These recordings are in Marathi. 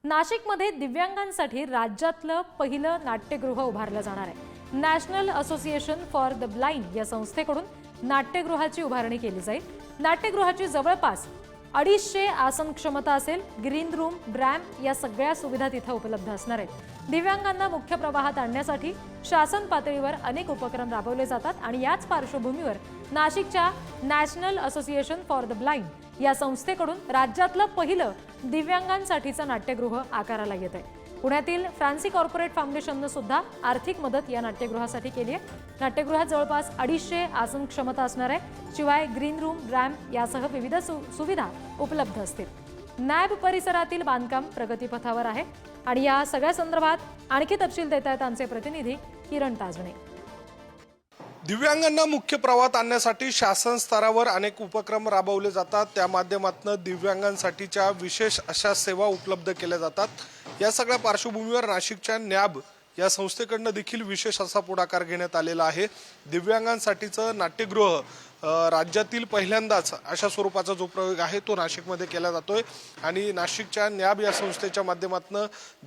नाशिकमध्ये दिव्यांगांसाठी राज्यातलं पहिलं नाट्यगृह उभारलं जाणार आहे। National association for the blind या संस्थेकडून नाट्यगृहाची उभारणी केली जाईल। नाट्यगृहाची जवळपास 250 आसन क्षमता असेल। ग्रीन रूम, रॅम्प या सगळ्या सुविधा तिथे उपलब्ध असणार आहेत। दिव्यांगांना मुख्य प्रवाहात आणण्यासाठी शासन पातळीवर अनेक उपक्रम राबवले जातात आणि याच पार्श्वभूमीवर नाशिकच्या national association for the blind या संस्थेकडून राज्यातलं पहिलं दिव्यांगांसाठीचं नाट्यगृह आकाराला येत आहे। पुण्यातील फ्रान्सी कॉर्पोरेट फाउंडेशनने सुद्धा आर्थिक मदत या नाट्यगृहासाठी केली आहे। नाट्यगृहात जवळपास 250 आसन क्षमता असणार आहे। शिवाय ग्रीन रूम, रॅम्प यासह विविध सुविधा उपलब्ध असतील। नॅब परिसरातील बांधकाम प्रगतीपथावर आहे आणि या सगळ्या संदर्भात आणखी तपशील देत आहेत आमचे प्रतिनिधी किरण ताजणे। दिव्यांगांना मुख्य प्रवाहात आणण्यासाठी शासन स्तरावर अनेक उपक्रम राबवले जातात। त्या माध्यमातून दिव्यांगांसाठीच्या विशेष अशा सेवा उपलब्ध केल्या जातात। या सगळ्या पार्श्वभूमीवर नाशिकच्या नॅब या संस्थेकडून देखील विशेष असा पुढाकार घेण्यात आलेला आहे। दिव्यांगांसाठीचं नाट्यगृह राज्यातील पहिल्यांदाच अशा स्वरूपाचा जो प्रयोग आहे तो नाशिकमध्ये केला जातोय आणि नाशिकच्या नॅब या संस्थेच्या माध्यमातून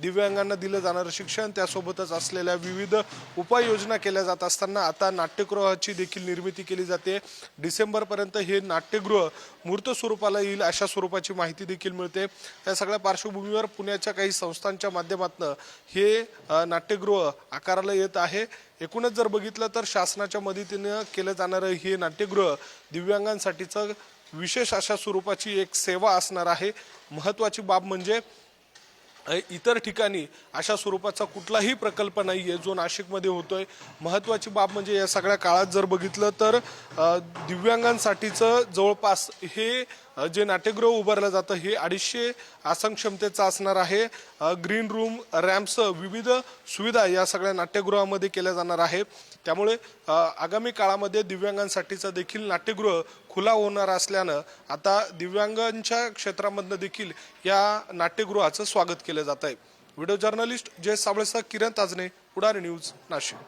दिव्यांगांना दिलं जाणारं शिक्षण त्यासोबतच असलेल्या विविध उपाययोजना केल्या जात असताना आता नाट्यगृहाची देखील निर्मिती केली जाते। डिसेंबरपर्यंत हे नाट्यगृह मूर्त स्वरूपाला येईल अशा स्वरूपाची माहिती देखील मिळते। या सगळ्या पार्श्वभूमीवर पुण्याच्या काही संस्थांच्या माध्यमातून हे नाट्यगृह आकाराला येत आहे। एकूणच जर बघितलं तर शासनाच्या मदतीने केलं जाणारं हे नाट्यगृह दिव्यांगांसाठीचं विशेष अशा स्वरूपाची एक सेवा असणार आहे। महत्त्वाची बाब म्हणजे इतर ठिकाणी अशा स्वरूपाचा कुठलाही प्रकल्प नाहीये जो नाशिकमध्ये होतोय। महत्त्वाची बाब म्हणजे या सगळ्या काळात जर बघितलं तर दिव्यांगांसाठीचं जवळपास हे जे नाट्यगृह उभारलं जातं हे 250 आसन क्षमतेचं असणार आहे। ग्रीन रूम, रॅम्पसह विविध सुविधा या सगळ्या नाट्यगृहामध्ये केल्या जाणार आहे। त्यामुळे आगामी काळामध्ये दिव्यांगांसाठीचं देखील नाट्यगृह खुला होणार असल्यानं आता दिव्यांगांच्या क्षेत्रामधनं देखील या नाट्यगृहाचं स्वागत केलं जात आहे। व्हिडिओ जर्नलिस्ट जय साबळेसह किरण ताजणे, पुढारी न्यूज, नाशिक।